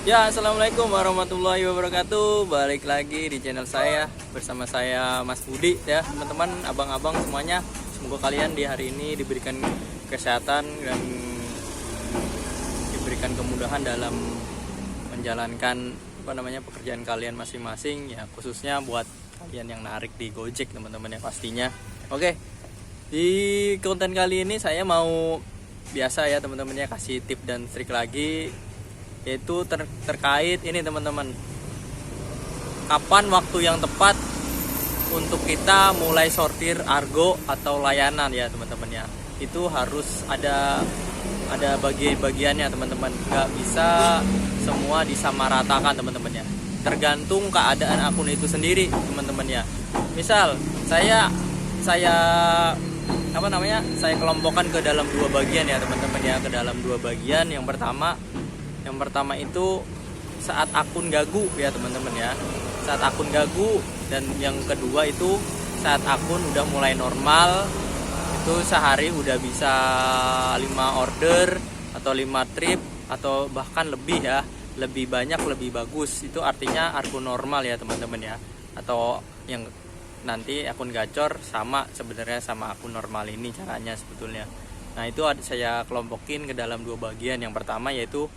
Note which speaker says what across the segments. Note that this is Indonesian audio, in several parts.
Speaker 1: Ya, assalamualaikum warahmatullahi wabarakatuh. Balik lagi di channel saya bersama saya Mas Budi ya, teman-teman, abang-abang semuanya. Semoga kalian di hari ini diberikan kesehatan dan diberikan kemudahan dalam menjalankan pekerjaan kalian masing-masing ya, khususnya buat kalian yang narik di Gojek, teman-teman ya pastinya. Oke. Di konten kali ini saya mau biasa ya teman-teman ya, kasih tip dan trik lagi, yaitu terkait ini teman-teman, kapan waktu yang tepat untuk kita mulai sortir argo atau layanan ya teman-teman ya. Itu harus ada bagian-bagiannya teman-teman, nggak bisa semua disamaratakan teman-teman ya, tergantung keadaan akun itu sendiri teman-teman ya. Misal saya kelompokkan ke dalam dua bagian ya teman-teman ya, ke dalam dua bagian. Yang pertama itu saat akun gagu ya teman-teman ya, saat akun gagu. Dan yang kedua itu saat akun udah mulai normal, itu sehari udah bisa 5 order atau 5 trip atau bahkan lebih ya, lebih banyak lebih bagus. Itu artinya akun normal ya teman-teman ya, atau yang nanti akun gacor sama sebenarnya sama akun normal ini caranya sebetulnya. Nah itu saya kelompokin ke dalam dua bagian. Yang pertama yaitu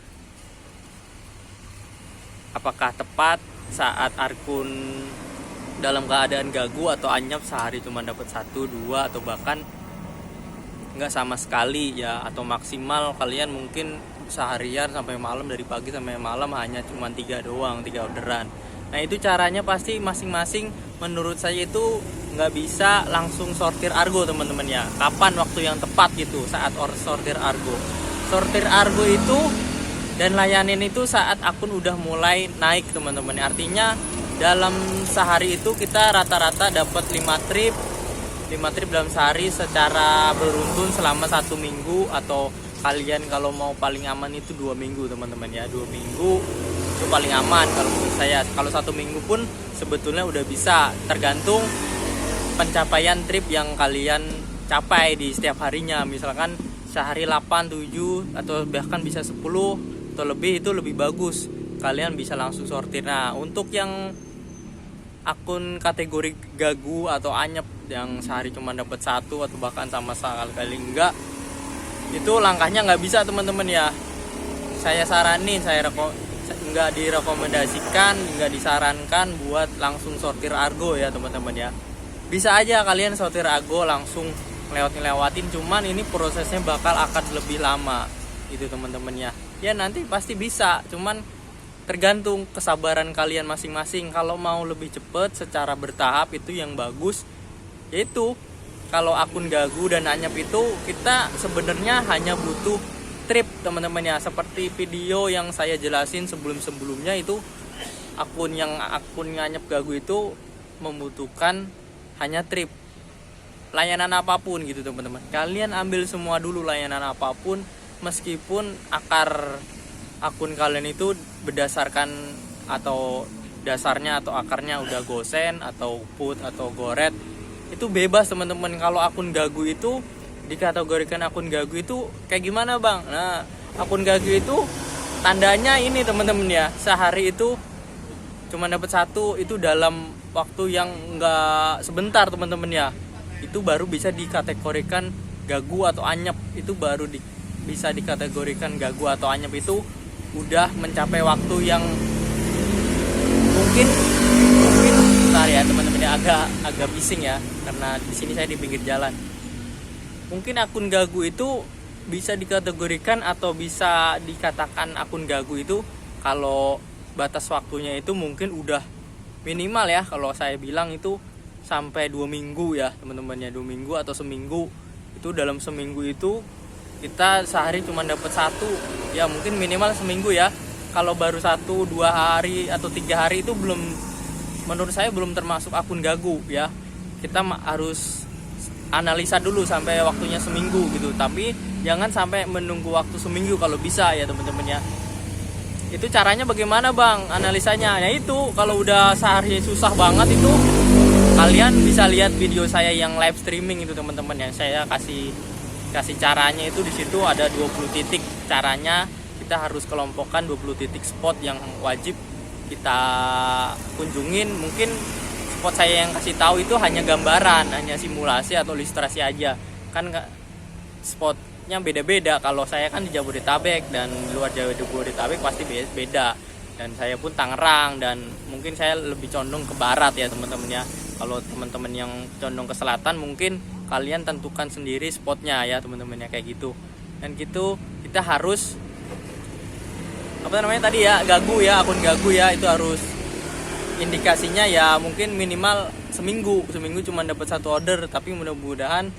Speaker 1: apakah tepat saat akun dalam keadaan gagu atau anyap sehari cuma dapat 1, 2 atau bahkan nggak sama sekali ya, atau maksimal kalian mungkin seharian sampai malam, dari pagi sampai malam hanya cuma 3 doang, 3 orderan. Nah itu caranya pasti masing-masing menurut saya itu nggak bisa langsung sortir argo teman-teman ya. Kapan waktu yang tepat gitu saat sortir argo? Sortir argo itu dan layanin itu saat akun udah mulai naik teman-teman. Artinya dalam sehari itu kita rata-rata dapat 5 trip dalam sehari secara beruntun selama 1 minggu, atau kalian kalau mau paling aman itu 2 minggu teman-teman ya. 2 minggu itu paling aman kalau menurut saya. Kalau 1 minggu pun sebetulnya udah bisa, tergantung pencapaian trip yang kalian capai di setiap harinya. Misalkan sehari 8, 7 atau bahkan bisa 10 atau lebih, itu lebih bagus, kalian bisa langsung sortir. Nah untuk yang akun kategori gagu atau anyep yang sehari cuma dapat 1 atau bahkan sama sekali enggak, itu langkahnya nggak bisa teman-teman ya. Saya saranin, nggak direkomendasikan, nggak disarankan buat langsung sortir argo ya teman-teman ya. Bisa aja kalian sortir argo langsung lewatin, cuman ini prosesnya akan lebih lama itu teman-teman ya. Ya nanti pasti bisa, cuman tergantung kesabaran kalian masing-masing. Kalau mau lebih cepet secara bertahap itu yang bagus, yaitu kalau akun gagu dan anyap itu kita sebenarnya hanya butuh trip teman-teman ya. Seperti video yang saya jelasin sebelumnya itu, akun anyap gagu itu membutuhkan hanya trip. Layanan apapun gitu teman-teman, kalian ambil semua dulu layanan apapun, meskipun akun kalian itu berdasarkan atau dasarnya atau akarnya udah gosen atau put atau goret, itu bebas teman-teman. Kalau akun gagu itu dikategorikan akun gagu itu kayak gimana bang? Nah akun gagu itu tandanya ini teman-teman ya, sehari itu cuma dapat 1, itu dalam waktu yang enggak sebentar teman-teman ya, itu baru bisa dikategorikan gagu atau anyep. Itu baru bisa dikategorikan gagu atau anyep, itu udah mencapai waktu yang mungkin bentar ya teman-teman ya, agak bising ya karena di sini saya di pinggir jalan. Mungkin akun gagu itu bisa dikategorikan atau bisa dikatakan akun gagu itu kalau batas waktunya itu mungkin udah minimal ya, kalau saya bilang itu sampai 2 minggu ya teman-teman ya, 2 minggu atau seminggu. Itu dalam seminggu itu kita sehari cuma dapat 1 ya, mungkin minimal seminggu ya. Kalau baru 1, 2 hari atau 3 hari itu belum, menurut saya belum termasuk akun gagu ya. Kita harus analisa dulu sampai waktunya seminggu gitu, tapi jangan sampai menunggu waktu seminggu kalau bisa ya teman-teman ya. Itu caranya bagaimana bang analisanya? Ya itu kalau udah sehari susah banget itu, kalian bisa lihat video saya yang live streaming itu teman-teman ya. Saya kasih caranya itu di situ ada 20 titik caranya kita harus kelompokkan 20 titik spot yang wajib kita kunjungin. Mungkin spot saya yang kasih tahu itu hanya gambaran, hanya simulasi atau ilustrasi aja. Kan spotnya beda-beda. Kalau saya kan di Jabodetabek dan luar Jabodetabek pasti beda. Dan saya pun Tangerang, dan mungkin saya lebih condong ke barat ya teman-teman ya. Kalau teman-teman yang condong ke selatan, mungkin kalian tentukan sendiri spotnya ya teman-teman ya, kayak gitu. Dan gitu kita harus tadi ya, gagu ya, akun gagu ya, itu harus indikasinya ya mungkin minimal seminggu cuma dapat 1 order. Tapi mudah-mudahan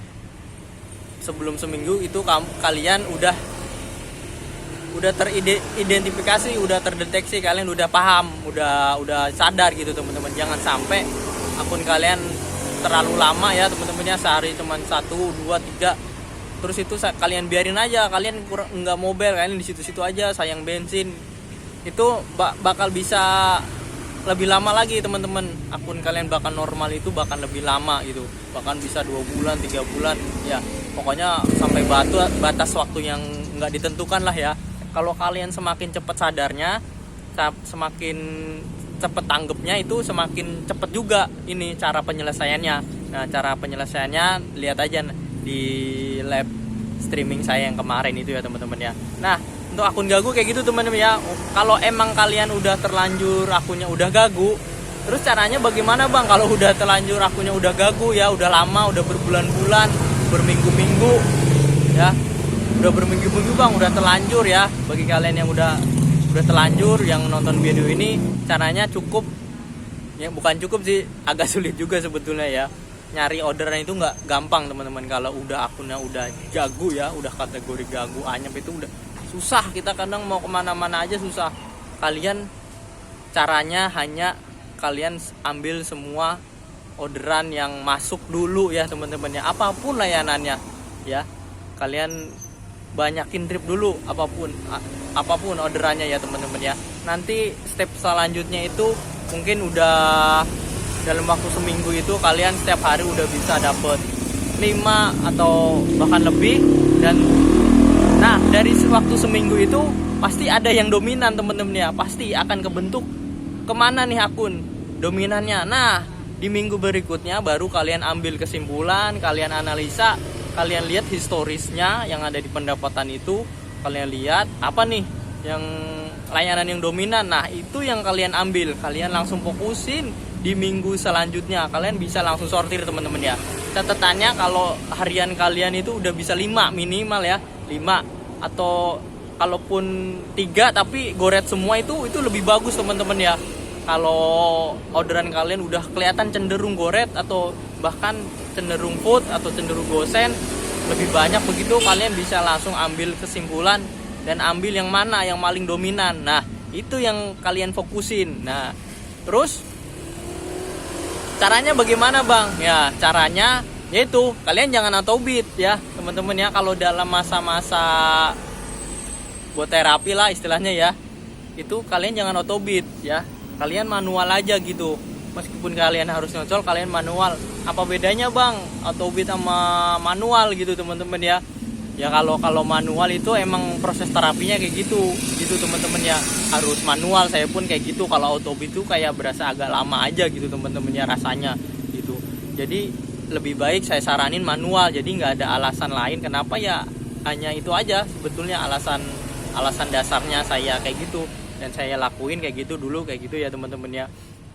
Speaker 1: sebelum seminggu itu kalian udah teridentifikasi, udah terdeteksi, kalian udah paham, udah sadar gitu teman-teman. Jangan sampai akun kalian terlalu lama ya teman-teman ya, sehari cuma 1, 2, 3, terus itu kalian biarin aja, kalian nggak mobile, kalian di situ-situ aja, sayang bensin. Itu bakal bisa lebih lama lagi teman-teman. Akun kalian bahkan normal itu bahkan lebih lama gitu, bahkan bisa 2 bulan, 3 bulan ya, pokoknya sampai batas waktu yang nggak ditentukan lah ya. Kalau kalian semakin cepat sadarnya, semakin cepat tanggapnya, itu semakin cepat juga ini cara penyelesaiannya. Nah, cara penyelesaiannya lihat aja di live streaming saya yang kemarin itu ya teman-teman ya. Nah, untuk akun gagu kayak gitu teman-teman ya. Kalau emang kalian udah terlanjur akunnya udah gagu, terus caranya bagaimana bang? Kalau udah terlanjur akunnya udah gagu ya, udah lama, udah berbulan-bulan, berminggu-minggu ya, udah berminggu-minggu bang, udah terlanjur ya. Bagi kalian yang udah terlanjur yang nonton video ini, caranya cukup ya, bukan cukup sih, agak sulit juga sebetulnya ya. Nyari orderan itu nggak gampang teman-teman. Kalau udah akunnya udah gagu ya, udah kategori gagu anyap, itu udah susah. Kita kadang mau kemana-mana aja susah. Kalian caranya hanya kalian ambil semua orderan yang masuk dulu ya teman-teman ya, apapun layanannya ya. Kalian banyakin trip dulu, apapun orderannya ya teman-teman ya. Nanti step selanjutnya itu mungkin udah dalam waktu seminggu itu kalian setiap hari udah bisa dapet 5 atau bahkan lebih. Dan nah, dari waktu seminggu itu pasti ada yang dominan temen-temen ya, pasti akan kebentuk kemana nih akun dominannya. Nah, di minggu berikutnya baru kalian ambil kesimpulan, kalian analisa, kalian lihat historisnya yang ada di pendapatan itu, kalian lihat apa nih yang layanan yang dominan. Nah, itu yang kalian ambil, kalian langsung fokusin. Di minggu selanjutnya kalian bisa langsung sortir teman-teman ya. Catatannya kalau harian kalian itu udah bisa 5 minimal ya, 5 atau kalaupun 3 tapi goret semua itu lebih bagus teman-teman ya. Kalau orderan kalian udah kelihatan cenderung goret atau bahkan cenderung food atau cenderung gosen lebih banyak begitu, kalian bisa langsung ambil kesimpulan dan ambil yang mana yang paling dominan. Nah, itu yang kalian fokusin. Nah, terus caranya bagaimana bang? Ya, caranya yaitu kalian jangan autobid ya teman-teman ya. Kalau dalam masa-masa buat terapi lah istilahnya ya, itu kalian jangan autobid ya, kalian manual aja gitu. Meskipun kalian harus nyocol, kalian manual. Apa bedanya bang autobid sama manual gitu teman-teman ya? Ya kalau manual itu emang proses terapinya kayak gitu teman-teman ya, harus manual. Saya pun kayak gitu. Kalau autobid itu kayak berasa agak lama aja gitu teman-teman ya rasanya gitu. Jadi lebih baik saya saranin manual. Jadi nggak ada alasan lain kenapa ya, hanya itu aja sebetulnya alasan dasarnya saya kayak gitu, dan saya lakuin kayak gitu dulu kayak gitu ya teman-teman ya.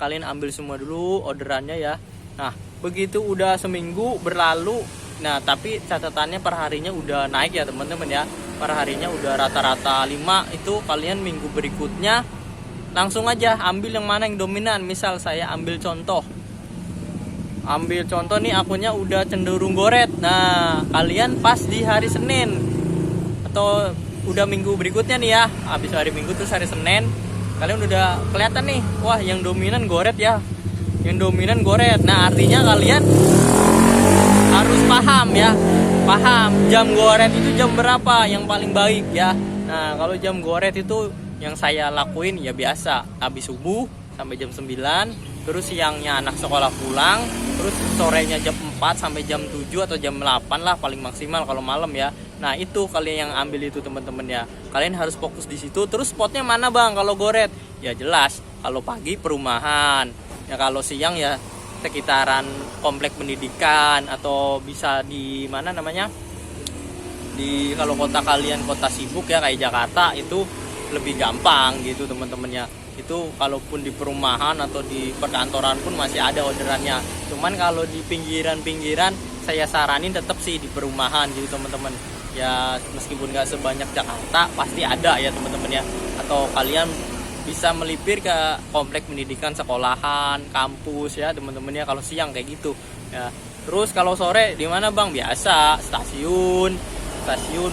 Speaker 1: Kalian ambil semua dulu orderannya ya. Nah, begitu udah seminggu berlalu, nah tapi catatannya perharinya udah naik ya teman-teman ya. Perharinya udah rata-rata 5, itu kalian minggu berikutnya langsung aja ambil yang mana yang dominan. Misal saya ambil contoh nih, akunnya udah cenderung goret. Nah, kalian pas di hari Senin atau udah minggu berikutnya nih ya, habis hari Minggu terus hari Senin, kalian udah kelihatan nih, wah yang dominan goret ya, yang dominan goret. Nah, artinya kalian harus paham ya, paham jam goret itu jam berapa yang paling baik ya. Nah, kalau jam goret itu yang saya lakuin ya biasa habis subuh sampai jam 9, terus siangnya anak sekolah pulang, terus sorenya jam 4 sampai jam 7 atau jam 8 lah paling maksimal kalau malam ya. Nah itu kalian yang ambil itu teman-teman ya, kalian harus fokus di situ. Terus spotnya mana bang kalau goret? Ya jelas kalau pagi perumahan, ya kalau siang ya sekitaran komplek pendidikan, atau bisa di mana namanya, di kalau kota kalian kota sibuk ya kayak Jakarta itu lebih gampang gitu teman-teman ya. Itu kalaupun di perumahan atau di perkantoran pun masih ada orderannya. Cuman kalau di pinggiran-pinggiran saya saranin tetap sih di perumahan gitu teman-teman ya, meskipun nggak sebanyak Jakarta pasti ada ya teman-teman ya. Atau kalian bisa melipir ke komplek pendidikan, sekolahan, kampus ya teman-teman ya kalau siang kayak gitu ya. Terus kalau sore di mana bang? Biasa stasiun,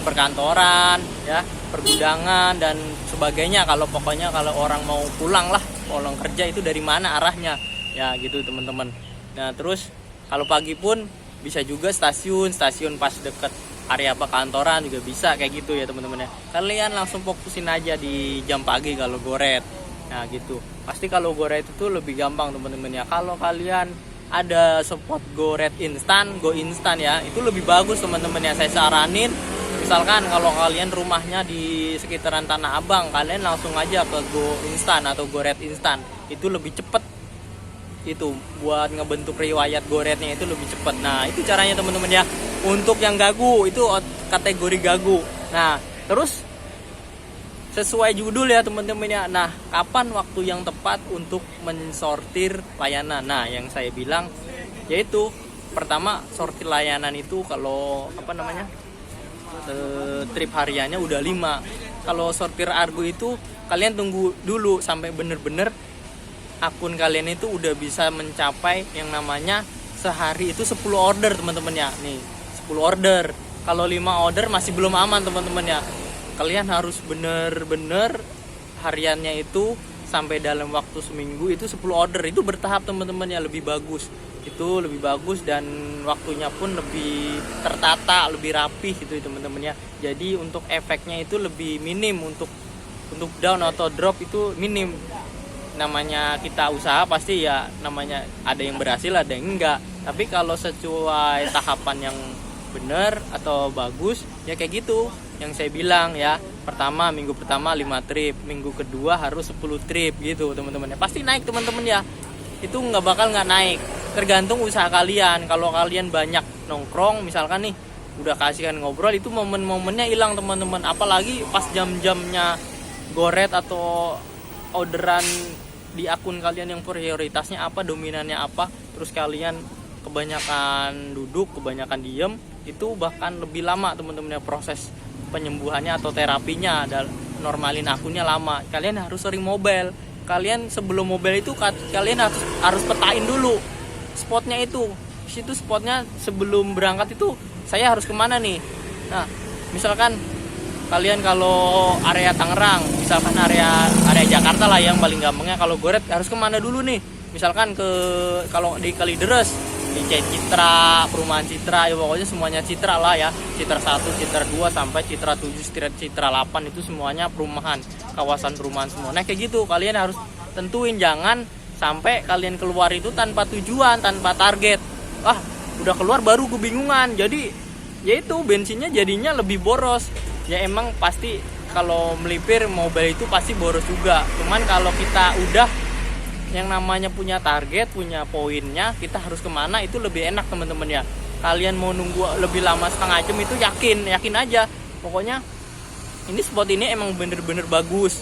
Speaker 1: perkantoran ya, pergudangan dan sebagainya. Kalau pokoknya kalau orang mau pulang lah, pulang kerja itu dari mana arahnya ya gitu teman-teman. Nah terus kalau pagi pun bisa juga stasiun pas deket area perkantoran juga bisa kayak gitu ya teman-teman ya. Kalian langsung fokusin aja di jam pagi kalau goret. Nah gitu. Pasti kalau goret itu lebih gampang teman-teman ya. Kalau kalian ada spot goret instan, go instan ya, itu lebih bagus teman-teman ya. Saya saranin misalkan kalau kalian rumahnya di sekitaran Tanah Abang, kalian langsung aja ke go instan atau goret instan. Itu lebih cepet, itu buat ngebentuk riwayat goretnya itu lebih cepat. Nah itu caranya teman-teman ya. Untuk yang gagu itu kategori gagu. Nah terus sesuai judul ya teman-teman ya. Nah kapan waktu yang tepat untuk mensortir layanan? Nah yang saya bilang yaitu pertama, sortir layanan itu kalau apa namanya, trip hariannya udah 5. Kalau sortir Argo itu kalian tunggu dulu sampai bener-bener akun kalian itu udah bisa mencapai yang namanya sehari itu 10 order teman-teman ya. Nih 10 order. Kalau 5 order masih belum aman teman-teman ya. Kalian harus bener-bener hariannya itu sampai dalam waktu seminggu itu 10 order. Itu bertahap teman-teman ya, lebih bagus. Itu lebih bagus dan waktunya pun lebih tertata, lebih rapih gitu teman-teman ya. Jadi untuk efeknya itu lebih minim, untuk down atau drop itu minim. Namanya kita usaha pasti ya namanya ada yang berhasil ada yang enggak, tapi kalau sesuai tahapan yang benar atau bagus ya kayak gitu yang saya bilang ya. Pertama, minggu pertama 5 trip, minggu kedua harus 10 trip gitu teman-teman ya. Pasti naik teman-teman ya, itu nggak bakal nggak naik, tergantung usaha kalian. Kalau kalian banyak nongkrong misalkan nih, udah kasihkan ngobrol, itu momen-momennya hilang teman-teman. Apalagi pas jam-jamnya goret atau orderan di akun kalian yang prioritasnya apa, dominannya apa, terus kalian kebanyakan duduk, kebanyakan diem, itu bahkan lebih lama teman-teman ya proses penyembuhannya atau terapinya. Normalin akunnya lama. Kalian harus sering mobile. Kalian sebelum mobile itu kalian harus petain dulu spotnya itu. Di situ spotnya sebelum berangkat itu saya harus kemana nih. Nah misalkan kalian kalau area Tangerang, misalkan area Jakarta lah yang paling gampangnya, kalau goret harus kemana dulu nih? Misalkan kalau di Kalideres, di Citra, perumahan Citra, ya pokoknya semuanya Citra lah ya. Citra 1, Citra 2 sampai Citra 7, Citra 8 itu semuanya perumahan, kawasan perumahan semua. Nah kayak gitu kalian harus tentuin, jangan sampai kalian keluar itu tanpa tujuan, tanpa target. Udah keluar baru kebingungan. Jadi yaitu bensinnya jadinya lebih boros. Ya emang pasti kalau melipir mobil itu pasti boros juga. Cuman kalau kita udah yang namanya punya target, punya poinnya, kita harus kemana, itu lebih enak teman-teman ya. Kalian mau nunggu lebih lama setengah jam itu yakin aja. Pokoknya ini spot ini emang bener-bener bagus.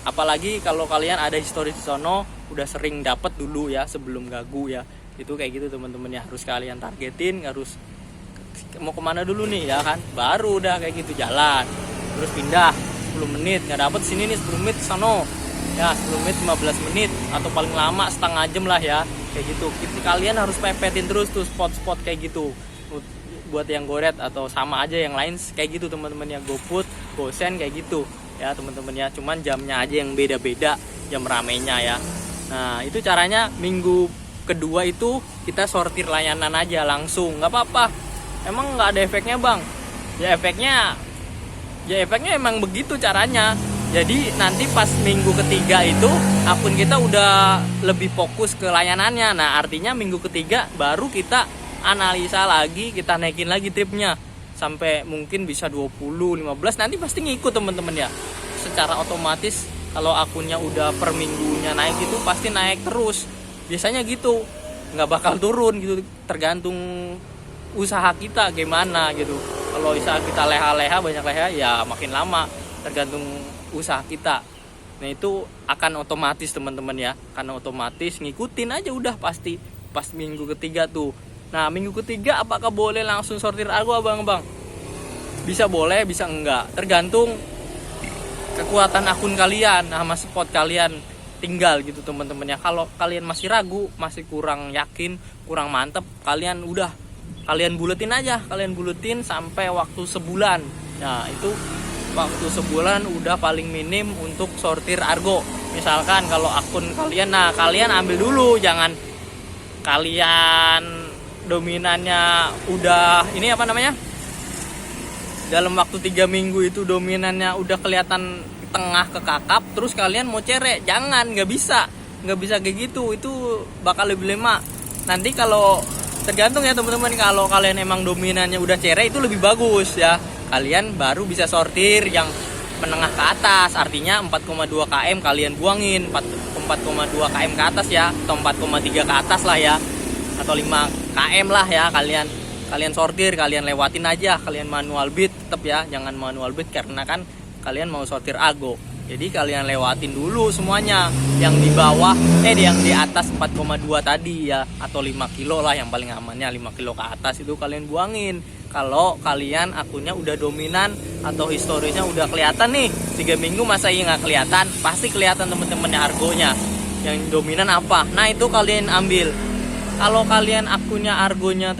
Speaker 1: Apalagi kalau kalian ada histori di sono, udah sering dapat dulu ya sebelum gagu ya. Itu kayak gitu teman-teman ya. Harus kalian targetin, harus mau kemana dulu nih ya kan, baru udah kayak gitu jalan, terus pindah 10 menit nggak dapet sini nih 10 menit sono ya, 10 menit 15 menit atau paling lama setengah jam lah ya kayak gitu. Kalian harus pepetin terus tuh spot-spot kayak gitu buat yang goret atau sama aja yang lain kayak gitu teman-teman ya. GoFood, GoSend kayak gitu ya teman-teman ya, cuman jamnya aja yang beda-beda jam ramenya ya. Nah itu caranya. Minggu kedua itu kita sortir layanan aja langsung, nggak apa-apa. Emang nggak ada efeknya bang? Ya efeknya emang begitu caranya. Jadi nanti pas minggu ketiga itu akun kita udah lebih fokus ke layanannya. Nah artinya minggu ketiga baru kita analisa lagi, kita naikin lagi tripnya sampai mungkin bisa 20, 15, nanti pasti ngikut teman-teman ya. Secara otomatis kalau akunnya udah per minggunya naik itu pasti naik terus. Biasanya gitu, nggak bakal turun gitu, tergantung usaha kita gimana gitu. Kalau usaha kita leha-leha, banyak leha ya makin lama, tergantung usaha kita. Nah itu akan otomatis teman-teman ya, karena otomatis ngikutin aja udah pasti pas minggu ketiga tuh. Nah minggu ketiga apakah boleh langsung sortir argo abang-abang? Bisa boleh, bisa enggak, tergantung kekuatan akun kalian sama spot kalian tinggal gitu teman-teman ya. Kalau kalian masih ragu, masih kurang yakin, kurang mantep, kalian buletin aja, kalian buletin sampai waktu sebulan. Nah itu waktu sebulan udah paling minim untuk sortir argo. Misalkan kalau akun kalian, nah kalian ambil dulu, jangan kalian dominannya udah ini apa namanya, dalam waktu 3 minggu itu dominannya udah kelihatan tengah ke kakap, terus kalian mau cerek, jangan, nggak bisa kayak gitu, itu bakal lebih lama. Nanti kalau tergantung ya teman-teman, kalau kalian emang dominannya udah cerek itu lebih bagus ya, kalian baru bisa sortir yang menengah ke atas, artinya 4,2 km kalian buangin, 4,2 km ke atas ya, atau 4,3 ke atas lah ya, atau 5 km lah ya, kalian sortir, kalian lewatin aja, kalian manual bid tetap ya, jangan manual bid karena kan kalian mau sortir argo. Jadi kalian lewatin dulu semuanya, yang di bawah yang di atas 4,2 tadi ya, atau 5 kilo lah yang paling amannya, 5 kilo ke atas itu kalian buangin. Kalau kalian akunnya udah dominan atau historisnya udah kelihatan nih, 3 minggu masa iya nggak kelihatan? Pasti kelihatan temen-temennya argonya, yang dominan apa, nah itu kalian ambil. Kalau kalian akunnya argonya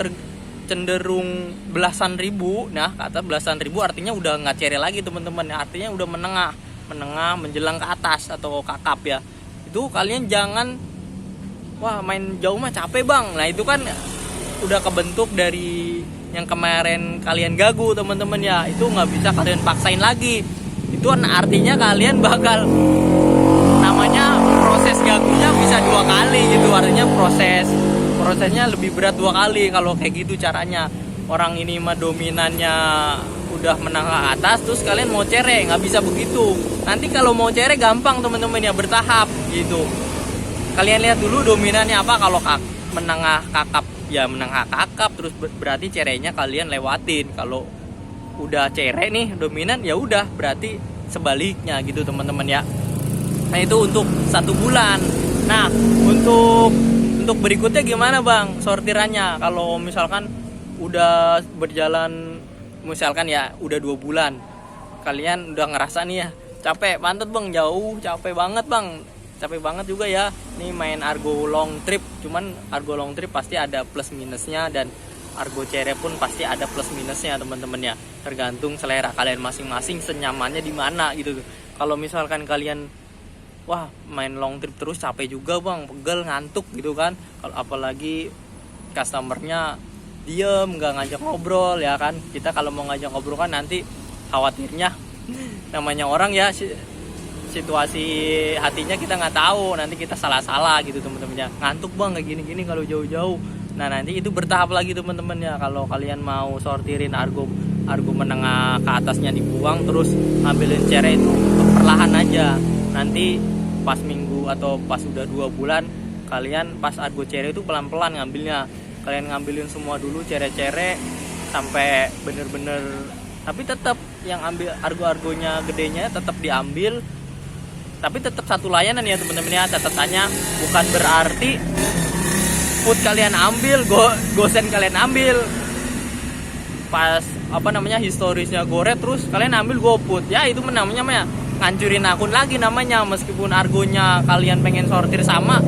Speaker 1: cenderung belasan ribu, nah kata belasan ribu artinya udah nggak cere lagi teman-teman, artinya udah menengah menjelang ke atas atau kakap ya. Itu kalian jangan wah main jauh mah capek bang, nah itu kan udah kebentuk dari yang kemarin kalian gagu teman-teman ya, itu nggak bisa kalian paksain lagi. Itu artinya kalian bakal namanya proses gagunya bisa 2 kali gitu, artinya prosesnya lebih berat 2 kali kalau kayak gitu caranya. Orang ini mah dominannya udah menengah atas, terus kalian mau cere, nggak bisa begitu. Nanti kalau mau cere gampang teman-teman ya, bertahap gitu. Kalian lihat dulu dominannya apa, kalau menengah kakap ya menengah kakap, terus berarti cerenya kalian lewatin. Kalau udah cere nih dominan ya udah berarti sebaliknya gitu teman-teman ya. Nah itu untuk 1 bulan. Nah untuk berikutnya gimana bang sortirannya? Kalau misalkan udah berjalan, misalkan ya udah 2 bulan, kalian udah ngerasa nih ya capek banget bang, jauh capek banget juga ya nih main argo long trip. Cuman argo long trip pasti ada plus minusnya, dan argo cere pun pasti ada plus minusnya teman-teman ya, tergantung selera kalian masing-masing, senyamannya di mana gitu. Kalau misalkan kalian wah main long trip terus capek juga bang, pegel, ngantuk gitu kan, kalau apalagi customernya diem nggak ngajak ngobrol ya kan, kita kalau mau ngajak ngobrol kan nanti khawatirnya namanya orang ya, situasi hatinya kita nggak tahu, nanti kita salah gitu teman-teman ya, ngantuk bang kayak gini kalau jauh-jauh. Nah nanti itu bertahap lagi teman-teman ya. Kalau kalian mau sortirin argo menengah ke atasnya dibuang, terus ambilin cere itu perlahan aja. Nanti pas minggu atau pas udah 2 bulan, kalian pas argo cere itu pelan-pelan ngambilnya, kalian ngambilin semua dulu cere-cere sampai bener-bener, tapi tetap yang ambil argonya gedenya tetap diambil, tapi tetap satu layanan ya teman-teman ya. Catatannya bukan berarti food kalian ambil, gosen kalian ambil, pas historisnya goret terus kalian ambil GoFood ya, itu namanya mah ngancurin akun lagi namanya. Meskipun argonya kalian pengen sortir sama,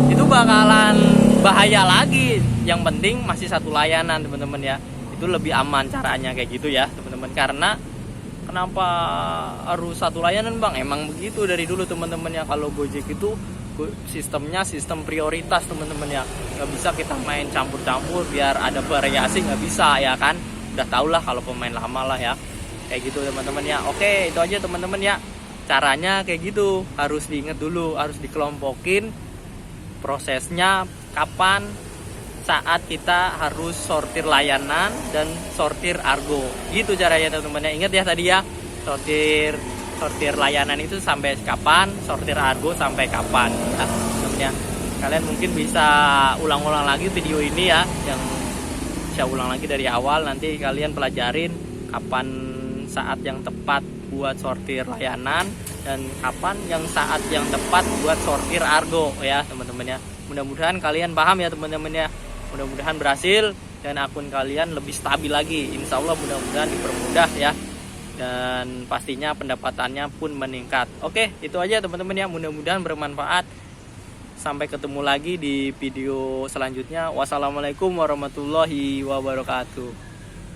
Speaker 1: itu bakalan bahaya lagi. Yang penting masih satu layanan teman-teman ya, itu lebih aman caranya kayak gitu ya teman-teman. Karena kenapa harus satu layanan bang, emang begitu dari dulu teman-teman ya. Kalau Gojek itu sistemnya sistem prioritas teman-teman ya, nggak bisa kita main campur-campur biar ada variasi, nggak bisa ya kan. Udah tau lah kalau pemain lama lah ya kayak gitu teman-teman ya. Oke itu aja teman-teman ya, caranya kayak gitu, harus diingat dulu, harus dikelompokin prosesnya kapan saat kita harus sortir layanan dan sortir argo. Gitu caranya teman-teman. Ingat ya tadi ya, sortir layanan itu sampai kapan, sortir argo sampai kapan. Nah, teman-teman, kalian mungkin bisa ulang-ulang lagi video ini ya, yang saya ulang lagi dari awal. Nanti kalian pelajarin kapan saat yang tepat buat sortir layanan dan kapan saat yang tepat buat sortir argo ya teman-teman ya. Mudah-mudahan kalian paham ya teman-teman ya. Mudah-mudahan berhasil dan akun kalian lebih stabil lagi. Insya Allah mudah-mudahan dipermudah ya. Dan pastinya pendapatannya pun meningkat. Oke, itu aja teman-teman ya. Mudah-mudahan bermanfaat. Sampai ketemu lagi di video selanjutnya. Wassalamualaikum warahmatullahi wabarakatuh.